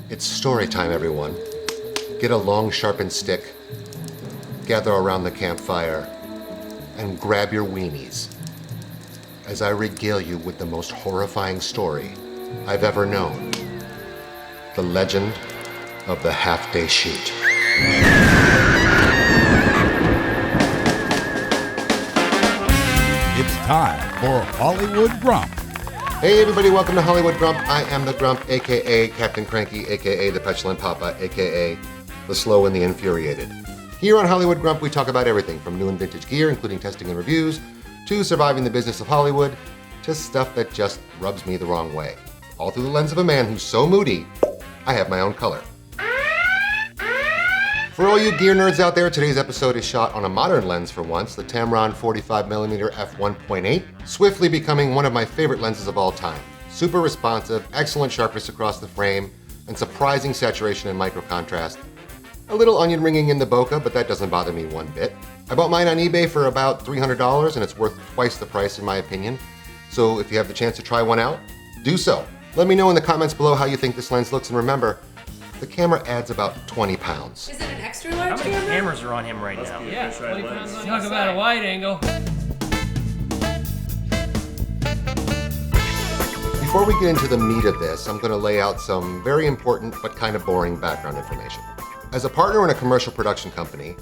It's story time, everyone. Get a long sharpened stick, gather around the campfire, and grab your weenies as I regale you with the most horrifying story I've ever known. The legend of the half-day shoot. It's time for Hollywood Grump. Hey everybody, welcome to Hollywood Grump. I am the Grump, aka Captain Cranky, aka the Petulant Papa, aka the Slow and the Infuriated. Here on Hollywood Grump, we talk about everything from new and vintage gear, including testing and reviews, to surviving the business of Hollywood, to stuff that just rubs me the wrong way. All through the lens of a man who's so moody, I have my own color. For all you gear nerds out there, today's episode is shot on a modern lens for once, the Tamron 45mm f1.8, swiftly becoming one of my favorite lenses of all time. Super responsive, excellent sharpness across the frame, and surprising saturation and micro contrast. A little onion ringing in the bokeh, but that doesn't bother me one bit. I bought mine on eBay for about $300, and it's worth twice the price in my opinion. So if you have the chance to try one out, do so. Let me know in the comments below how you think this lens looks, and remember, the camera adds about 20 pounds. Is it an extra large How many camera? cameras are on him right now? Yeah, 20 pounds on talk about a wide angle. Before we get into the meat of this, I'm going to lay out some very important but kind of boring background information. As a partner in a commercial production company,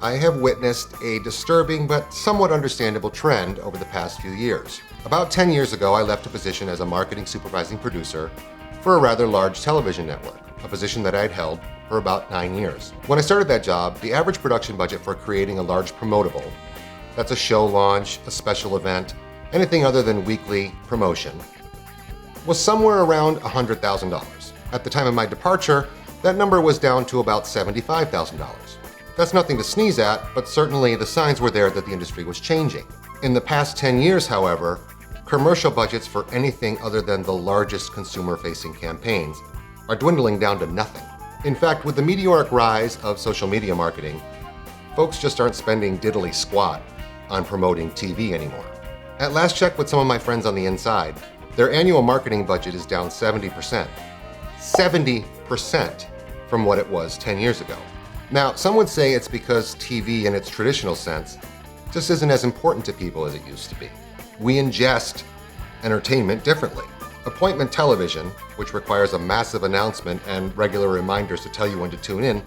I have witnessed a disturbing but somewhat understandable trend over the past few years. About 10 years ago, I left a position as a marketing supervising producer for a rather large television network, a position that I'd held for about 9 years. When I started that job, the average production budget for creating a large promotable, that's a show launch, a special event, anything other than weekly promotion, was somewhere around $100,000. At the time of my departure, that number was down to about $75,000. That's nothing to sneeze at, but certainly the signs were there that the industry was changing. In the past 10 years, however, commercial budgets for anything other than the largest consumer-facing campaigns are dwindling down to nothing. In fact, with the meteoric rise of social media marketing, folks just aren't spending diddly squat on promoting TV anymore. At last check with some of my friends on the inside, their annual marketing budget is down 70%. 70% from what it was 10 years ago. Now, some would say it's because TV in its traditional sense just isn't as important to people as it used to be. We ingest entertainment differently. Appointment television, which requires a massive announcement and regular reminders to tell you when to tune in,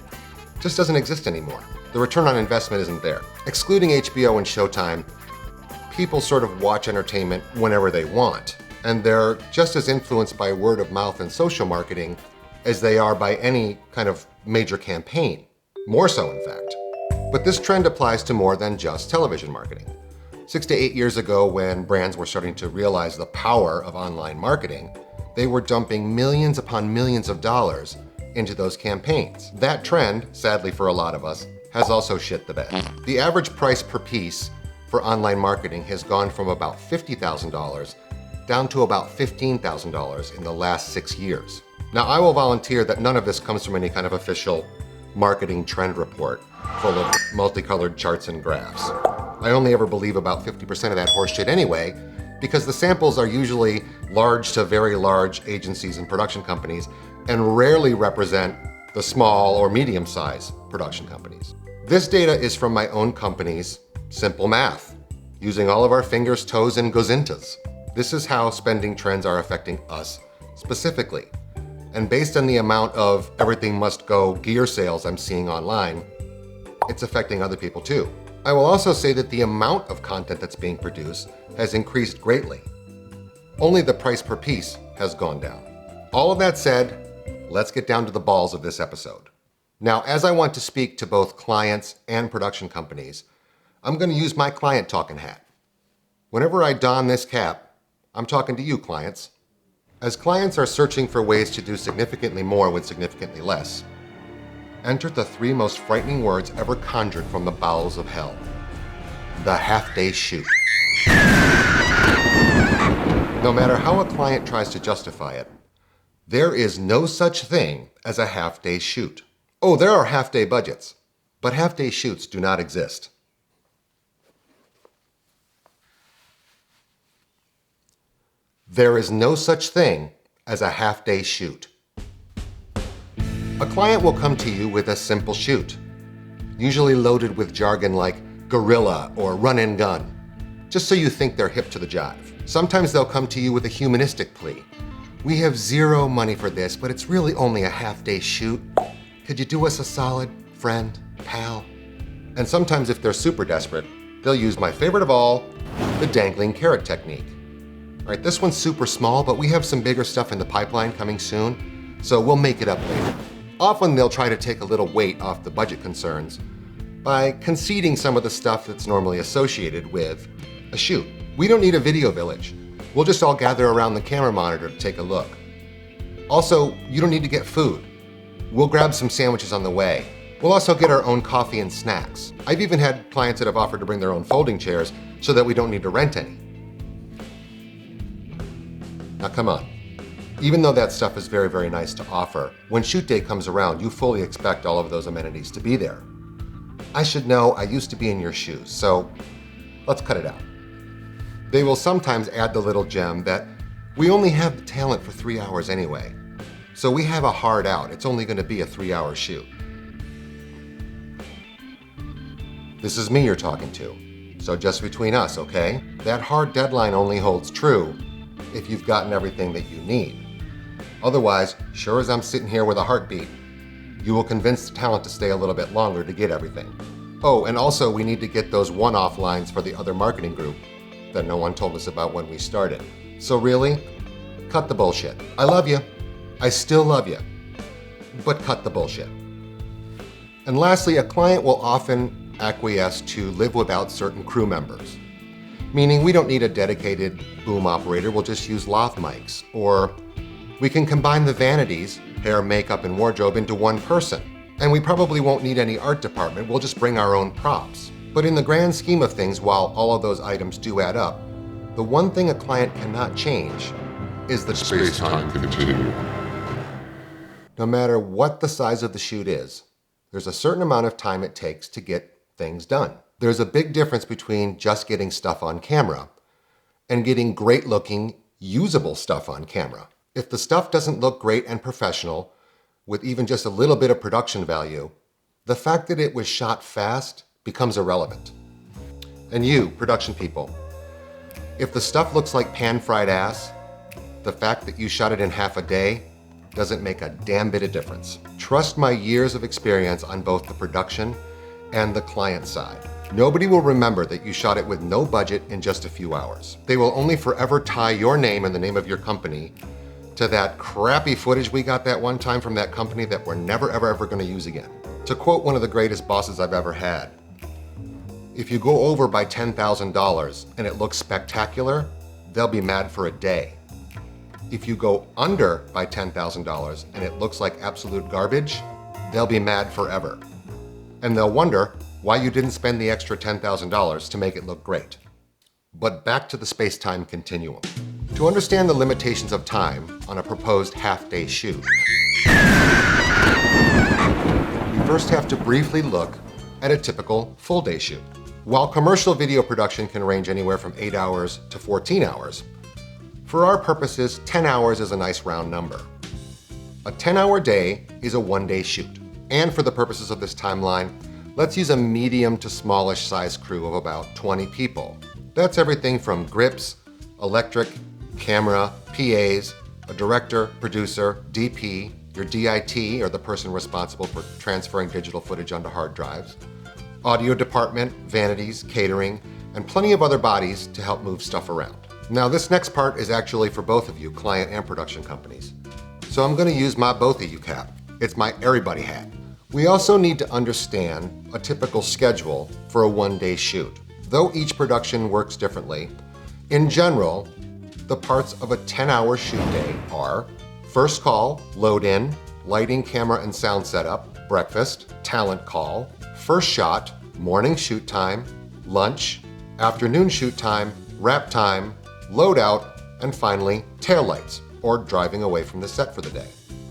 just doesn't exist anymore. The return on investment isn't there. Excluding HBO and Showtime, people sort of watch entertainment whenever they want, and they're just as influenced by word of mouth and social marketing as they are by any kind of major campaign. More so, in fact. But this trend applies to more than just television marketing. 6 to 8 years ago, when brands were starting to realize the power of online marketing, they were dumping millions upon millions of dollars into those campaigns. That trend, sadly for a lot of us, has also shit the bed. The average price per piece for online marketing has gone from about $50,000 down to about $15,000 in the last 6 years. Now, I will volunteer that none of this comes from any kind of official marketing trend report full of multicolored charts and graphs. I only ever believe about 50% of that horseshit anyway, because the samples are usually large to very large agencies and production companies and rarely represent the small or medium-sized production companies. This data is from my own company's simple math, using all of our fingers, toes, and gozintas. This is how spending trends are affecting us specifically. And based on the amount of everything must go gear sales I'm seeing online, it's affecting other people too. I will also say that the amount of content that's being produced has increased greatly. Only the price per piece has gone down. All of that said, let's get down to the balls of this episode. Now, as I want to speak to both clients and production companies, I'm going to use my client talking hat. Whenever I don this cap, I'm talking to you, clients. As clients are searching for ways to do significantly more with significantly less, enter the 3 most frightening words ever conjured from the bowels of hell. The half-day shoot. No matter how a client tries to justify it, there is no such thing as a half-day shoot. Oh, there are half-day budgets, but half-day shoots do not exist. There is no such thing as a half-day shoot. A client will come to you with a simple shoot, usually loaded with jargon like guerrilla or run and gun, just so you think they're hip to the jive. Sometimes they'll come to you with a humanistic plea. We have zero money for this, but it's really only a half-day shoot. Could you do us a solid, friend, pal? And sometimes if they're super desperate, they'll use my favorite of all, the dangling carrot technique. All right, this one's super small, but we have some bigger stuff in the pipeline coming soon, so we'll make it up later. Often they'll try to take a little weight off the budget concerns by conceding some of the stuff that's normally associated with a shoot. We don't need a video village. We'll just all gather around the camera monitor to take a look. Also, you don't need to get food. We'll grab some sandwiches on the way. We'll also get our own coffee and snacks. I've even had clients that have offered to bring their own folding chairs so that we don't need to rent any. Now come on. Even though that stuff is very, very nice to offer, when shoot day comes around, you fully expect all of those amenities to be there. I should know, I used to be in your shoes, so let's cut it out. They will sometimes add the little gem that we only have the talent for 3 hours anyway. So we have a hard out. It's only going to be a 3-hour shoot. This is me you're talking to. So just between us, okay? That hard deadline only holds true if you've gotten everything that you need. Otherwise, sure as I'm sitting here with a heartbeat, you will convince the talent to stay a little bit longer to get everything. Oh, and also we need to get those one-off lines for the other marketing group that no one told us about when we started. So really, cut the bullshit. I love you. I still love you. But cut the bullshit. And lastly, a client will often acquiesce to live without certain crew members. Meaning we don't need a dedicated boom operator, we'll just use lav mics. Or we can combine the vanities, hair, makeup, and wardrobe into one person. And we probably won't need any art department, we'll just bring our own props. But in the grand scheme of things, while all of those items do add up, the one thing a client cannot change is the space-time continuum. No matter what the size of the shoot is, there's a certain amount of time it takes to get things done. There's a big difference between just getting stuff on camera and getting great-looking, usable stuff on camera. If the stuff doesn't look great and professional, with even just a little bit of production value, the fact that it was shot fast becomes irrelevant. And you, production people, if the stuff looks like pan-fried ass, the fact that you shot it in half a day doesn't make a damn bit of difference. Trust my years of experience on both the production and the client side. Nobody will remember that you shot it with no budget in just a few hours. They will only forever tie your name and the name of your company to that crappy footage we got that one time from that company that we're never ever gonna use again. To quote one of the greatest bosses I've ever had, if you go over by $10,000 and it looks spectacular, they'll be mad for a day. If you go under by $10,000 and it looks like absolute garbage, they'll be mad forever. And they'll wonder why you didn't spend the extra $10,000 to make it look great. But back to the space-time continuum. To understand the limitations of time on a proposed half-day shoot, we first have to briefly look at a typical full-day shoot. While commercial video production can range anywhere from 8 hours to 14 hours, for our purposes, 10 hours is a nice round number. A 10-hour day is a one-day shoot. And for the purposes of this timeline, let's use a medium to smallish size crew of about 20 people. That's everything from grips, electric, camera, PAs, a director, producer, DP, your DIT, or the person responsible for transferring digital footage onto hard drives, audio department, vanities, catering, and plenty of other bodies to help move stuff around. Now this next part is actually for both of you, client and production companies. So I'm gonna use my both of you cap. It's my everybody hat. We also need to understand a typical schedule for a one-day shoot. Though each production works differently, in general, the parts of a 10-hour shoot day are first call, load in, lighting, camera, and sound setup, breakfast, talent call, first shot, morning shoot time, lunch, afternoon shoot time, wrap time, loadout, and finally, taillights, or driving away from the set for the day.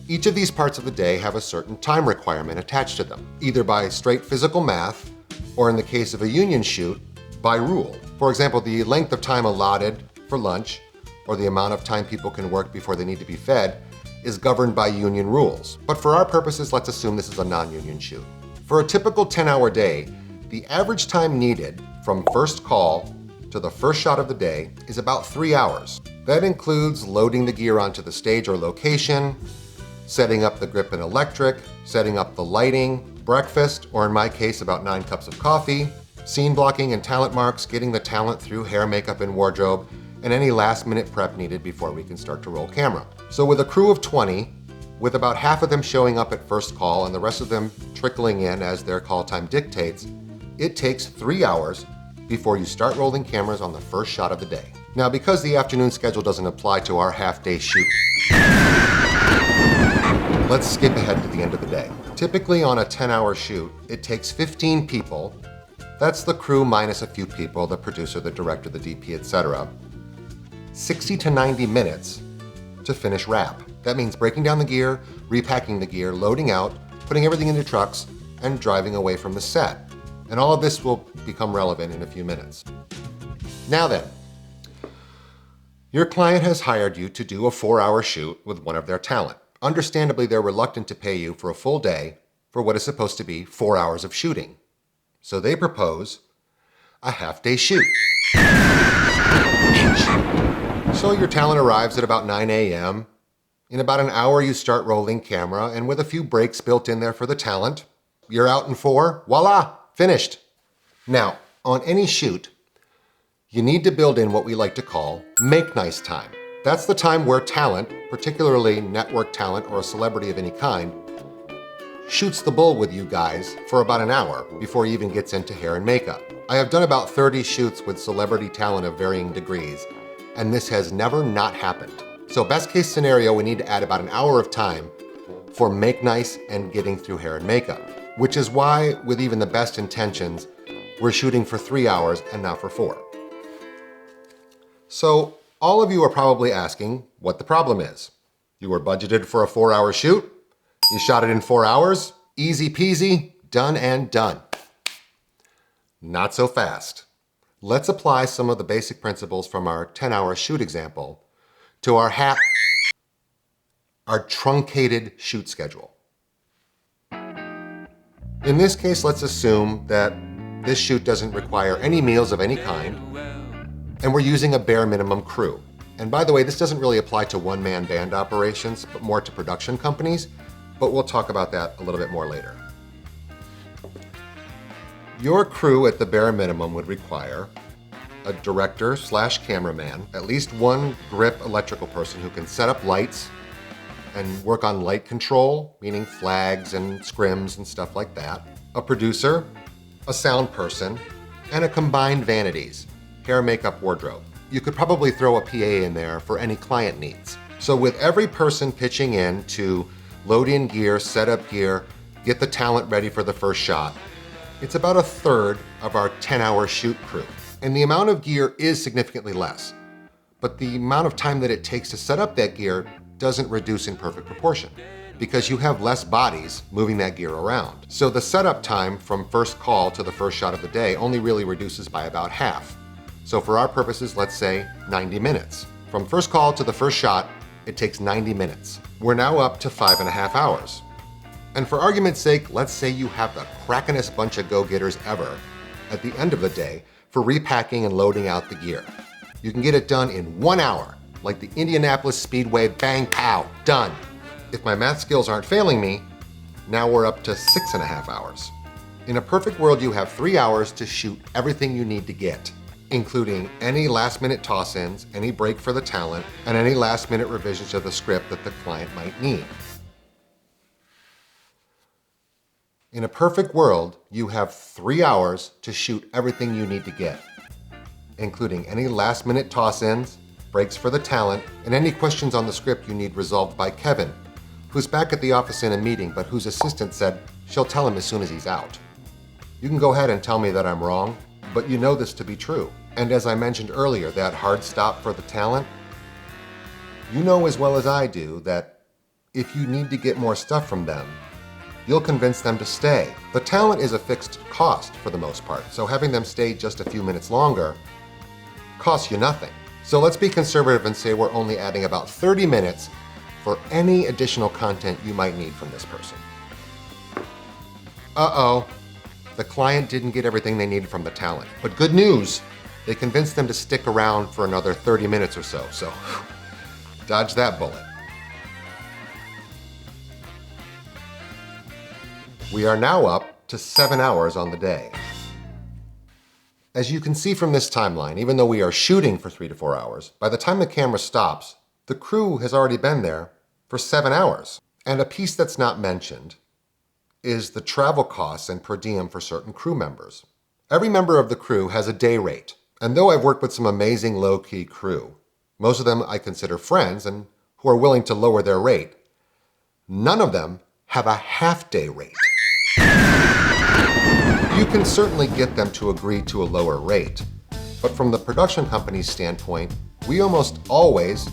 Each of these parts of the day have a certain time requirement attached to them, either by straight physical math, or in the case of a union shoot, by rule. For example, the length of time allotted for lunch, or the amount of time people can work before they need to be fed, is governed by union rules, but for our purposes, let's assume this is a non-union shoot. For a typical 10-hour day, the average time needed from first call to the first shot of the day is about 3 hours. That includes loading the gear onto the stage or location, setting up the grip and electric, setting up the lighting, breakfast, or in my case, about 9 cups of coffee, scene blocking and talent marks, getting the talent through hair, makeup, and wardrobe, and any last-minute prep needed before we can start to roll camera. So with a crew of 20, with about half of them showing up at first call and the rest of them trickling in as their call time dictates, it takes 3 hours before you start rolling cameras on the first shot of the day. Now, because the afternoon schedule doesn't apply to our half-day shoot, let's skip ahead to the end of the day. Typically on a 10-hour shoot, it takes 15 people, that's the crew minus a few people, the producer, the director, the DP, etc., 60 to 90 minutes to finish wrap. That means breaking down the gear, repacking the gear, loading out, putting everything into trucks, and driving away from the set. And all of this will become relevant in a few minutes. Now then, your client has hired you to do a 4-hour shoot with one of their talent. Understandably, they're reluctant to pay you for a full day for what is supposed to be 4 hours of shooting. So they propose a half-day shoot. So your talent arrives at about 9 a.m. In about an hour, you start rolling camera, and with a few breaks built in there for the talent, you're out in 4, voila, finished. Now, on any shoot, you need to build in what we like to call make nice time. That's the time where talent, particularly network talent or a celebrity of any kind, shoots the bull with you guys for about an hour before he even gets into hair and makeup. I have done about 30 shoots with celebrity talent of varying degrees, and this has never not happened. So best case scenario, we need to add about an hour of time for make nice and getting through hair and makeup, which is why, with even the best intentions, we're shooting for 3 hours and not for 4. So all of you are probably asking what the problem is. You were budgeted for a 4-hour shoot, you shot it in 4 hours, easy peasy, done and done. Not so fast. Let's apply some of the basic principles from our 10-hour shoot example to our truncated shoot schedule. In this case, let's assume that this shoot doesn't require any meals of any kind, and we're using a bare minimum crew. And by the way, this doesn't really apply to one-man band operations, but more to production companies, but we'll talk about that a little bit more later. Your crew at the bare minimum would require a director/cameraman, at least one grip electrical person who can set up lights and work on light control, meaning flags and scrims and stuff like that, a producer, a sound person, and a combined vanities, hair, makeup, wardrobe. You could probably throw a PA in there for any client needs. So with every person pitching in to load in gear, set up gear, get the talent ready for the first shot, it's about a third of our 10-hour shoot crew. And the amount of gear is significantly less, but the amount of time that it takes to set up that gear doesn't reduce in perfect proportion because you have less bodies moving that gear around. So the setup time from first call to the first shot of the day only really reduces by about half. So for our purposes, let's say 90 minutes. From first call to the first shot, it takes 90 minutes. We're now up to 5.5 hours. And for argument's sake, let's say you have the crackinest bunch of go-getters ever at the end of the day for repacking and loading out the gear. You can get it done in 1 hour, like the Indianapolis Speedway, bang, pow, done. If my math skills aren't failing me, now we're up to 6.5 hours. In a perfect world, you have 3 hours to shoot everything you need to get, including any last-minute toss-ins, any break for the talent, and any last-minute revisions to the script that the client might need. In a perfect world, you have 3 hours to shoot everything you need to get, including any last-minute toss-ins, breaks for the talent, and any questions on the script you need resolved by Kevin, who's back at the office in a meeting, but whose assistant said she'll tell him as soon as he's out. You can go ahead and tell me that I'm wrong, but you know this to be true. And as I mentioned earlier, that hard stop for the talent, you know as well as I do that if you need to get more stuff from them, you'll convince them to stay. The talent is a fixed cost for the most part, so having them stay just a few minutes longer costs you nothing. So let's be conservative and say we're only adding about 30 minutes for any additional content you might need from this person. Uh-oh, the client didn't get everything they needed from the talent. But good news, they convinced them to stick around for another 30 minutes or so, dodge that bullet. We are now up to 7 hours on the day. As you can see from this timeline, even though we are shooting for 3 to 4 hours, by the time the camera stops, the crew has already been there for 7 hours. And a piece that's not mentioned is the travel costs and per diem for certain crew members. Every member of the crew has a day rate. And though I've worked with some amazing low-key crew, most of them I consider friends and who are willing to lower their rate, none of them have a half-day rate. You can certainly get them to agree to a lower rate, but from the production company's standpoint, we almost always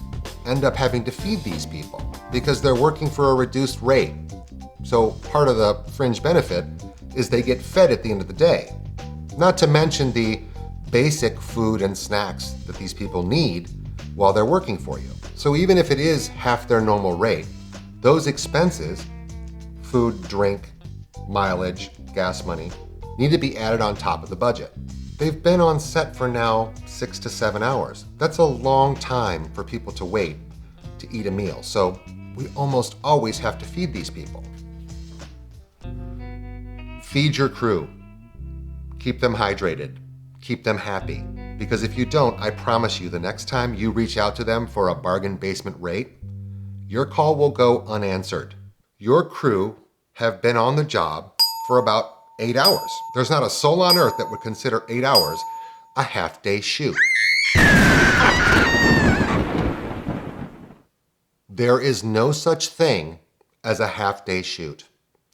end up having to feed these people because they're working for a reduced rate. So part of the fringe benefit is they get fed at the end of the day. Not to mention the basic food and snacks that these people need while they're working for you. So even if it is half their normal rate, those expenses, food, drink, mileage, gas money, need to be added on top of the budget. They've been on set for now 6 to 7 hours. That's a long time for people to wait to eat a meal. So we almost always have to feed these people. Feed your crew. Keep them hydrated. Keep them happy. Because if you don't, I promise you the next time you reach out to them for a bargain basement rate, your call will go unanswered. Your crew have been on the job for about 8 hours. There's not a soul on earth that would consider 8 hours a half-day shoot. There is no such thing as a half-day shoot.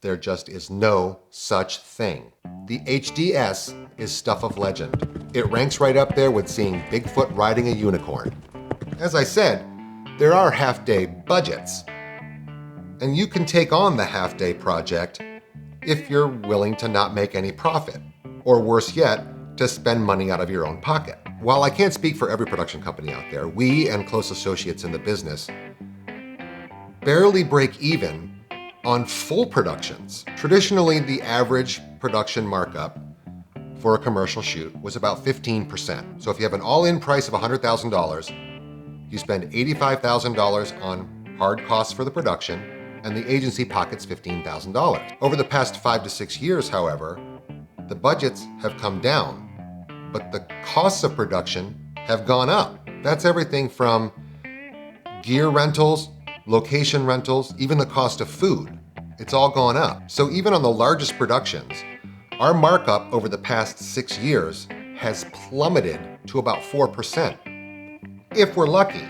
There just is no such thing. The HDS is stuff of legend. It ranks right up there with seeing Bigfoot riding a unicorn. As I said, there are half-day budgets. And you can take on the half-day project if you're willing to not make any profit, or worse yet, to spend money out of your own pocket. While I can't speak for every production company out there, we and close associates in the business barely break even on full productions. Traditionally, the average production markup for a commercial shoot was about 15%. So if you have an all-in price of $100,000, you spend $85,000 on hard costs for the production, and the agency pockets $15,000. Over the past 5 to 6 years, however, the budgets have come down, but the costs of production have gone up. That's everything from gear rentals, location rentals, even the cost of food. It's all gone up. So even on the largest productions, our markup over the past 6 years has plummeted to about 4%. If we're lucky,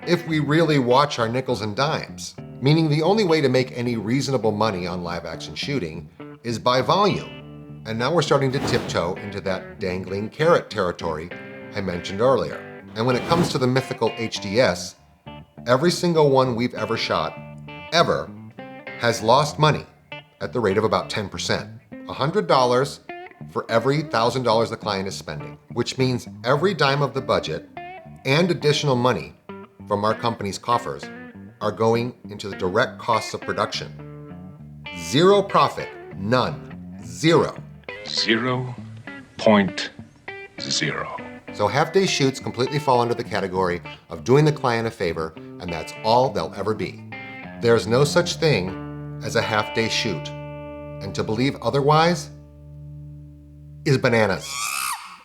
if we really watch our nickels and dimes. Meaning the only way to make any reasonable money on live action shooting is by volume. And now we're starting to tiptoe into that dangling carrot territory I mentioned earlier. And when it comes to the mythical HDS, every single one we've ever shot, ever, has lost money at the rate of about 10%. $100 for every $1,000 the client is spending, which means every dime of the budget and additional money from our company's coffers are going into the direct costs of production. Zero profit, none, zero. 0.0. So half-day shoots completely fall under the category of doing the client a favor, and that's all they'll ever be. There's no such thing as a half-day shoot, and to believe otherwise is bananas.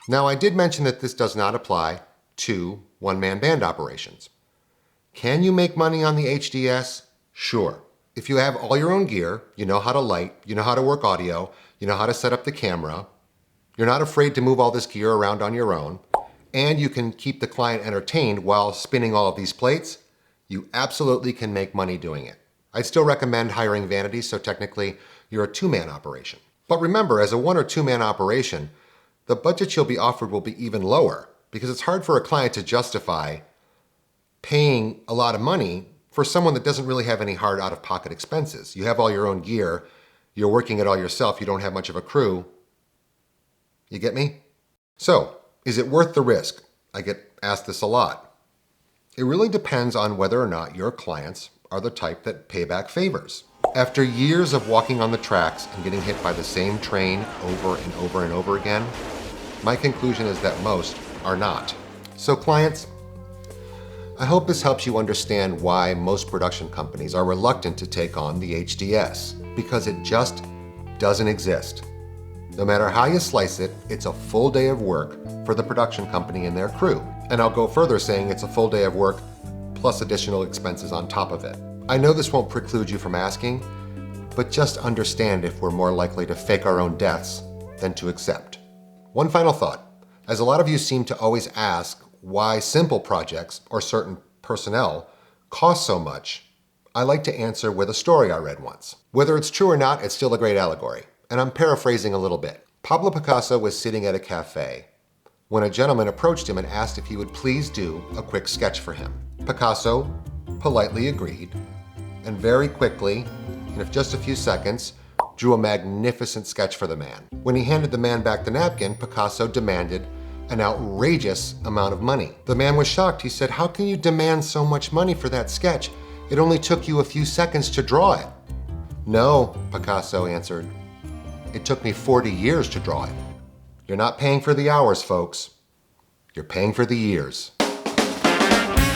Now, I did mention that this does not apply to one-man band operations. Can you make money on the HDS? Sure. If you have all your own gear, you know how to light, you know how to work audio, you know how to set up the camera, you're not afraid to move all this gear around on your own, and you can keep the client entertained while spinning all of these plates, you absolutely can make money doing it. I'd still recommend hiring vanities, so technically you're a two-man operation. But remember, as a one or two-man operation, the budget you'll be offered will be even lower because it's hard for a client to justify paying a lot of money for someone that doesn't really have any hard out-of-pocket expenses. You have all your own gear, you're working it all yourself, you don't have much of a crew. You get me? So, is it worth the risk? I get asked this a lot. It really depends on whether or not your clients are the type that pay back favors. After years of walking on the tracks and getting hit by the same train over and over and over again, my conclusion is that most are not. So clients, I hope this helps you understand why most production companies are reluctant to take on the HDS, because it just doesn't exist. No matter how you slice it, it's a full day of work for the production company and their crew. And I'll go further saying it's a full day of work plus additional expenses on top of it. I know this won't preclude you from asking, but just understand if we're more likely to fake our own deaths than to accept. One final thought. As a lot of you seem to always ask why simple projects or certain personnel cost so much, I like to answer with a story I read once. Whether it's true or not, it's still a great allegory. And I'm paraphrasing a little bit. Pablo Picasso was sitting at a cafe when a gentleman approached him and asked if he would please do a quick sketch for him. Picasso politely agreed, and very quickly, in just a few seconds, drew a magnificent sketch for the man. When he handed the man back the napkin, Picasso demanded an outrageous amount of money. The man was shocked. He said, "How can you demand so much money for that sketch? It only took you a few seconds to draw it." "No," Picasso answered. "It took me 40 years to draw it." You're not paying for the hours, folks. You're paying for the years.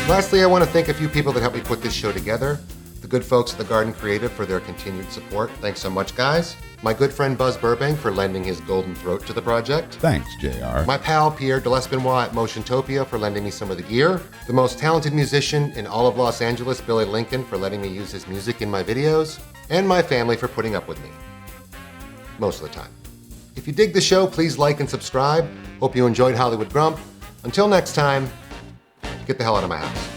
Lastly, I want to thank a few people that helped me put this show together. The good folks at The Garden Creative for their continued support. Thanks so much, guys. My good friend Buzz Burbank for lending his golden throat to the project. Thanks, JR. My pal Pierre Delespinois at Motiontopia for lending me some of the gear. The most talented musician in all of Los Angeles, Billy Lincoln, for letting me use his music in my videos. And my family for putting up with me. Most of the time. If you dig the show, please like and subscribe. Hope you enjoyed Hollywood Grump. Until next time, get the hell out of my house.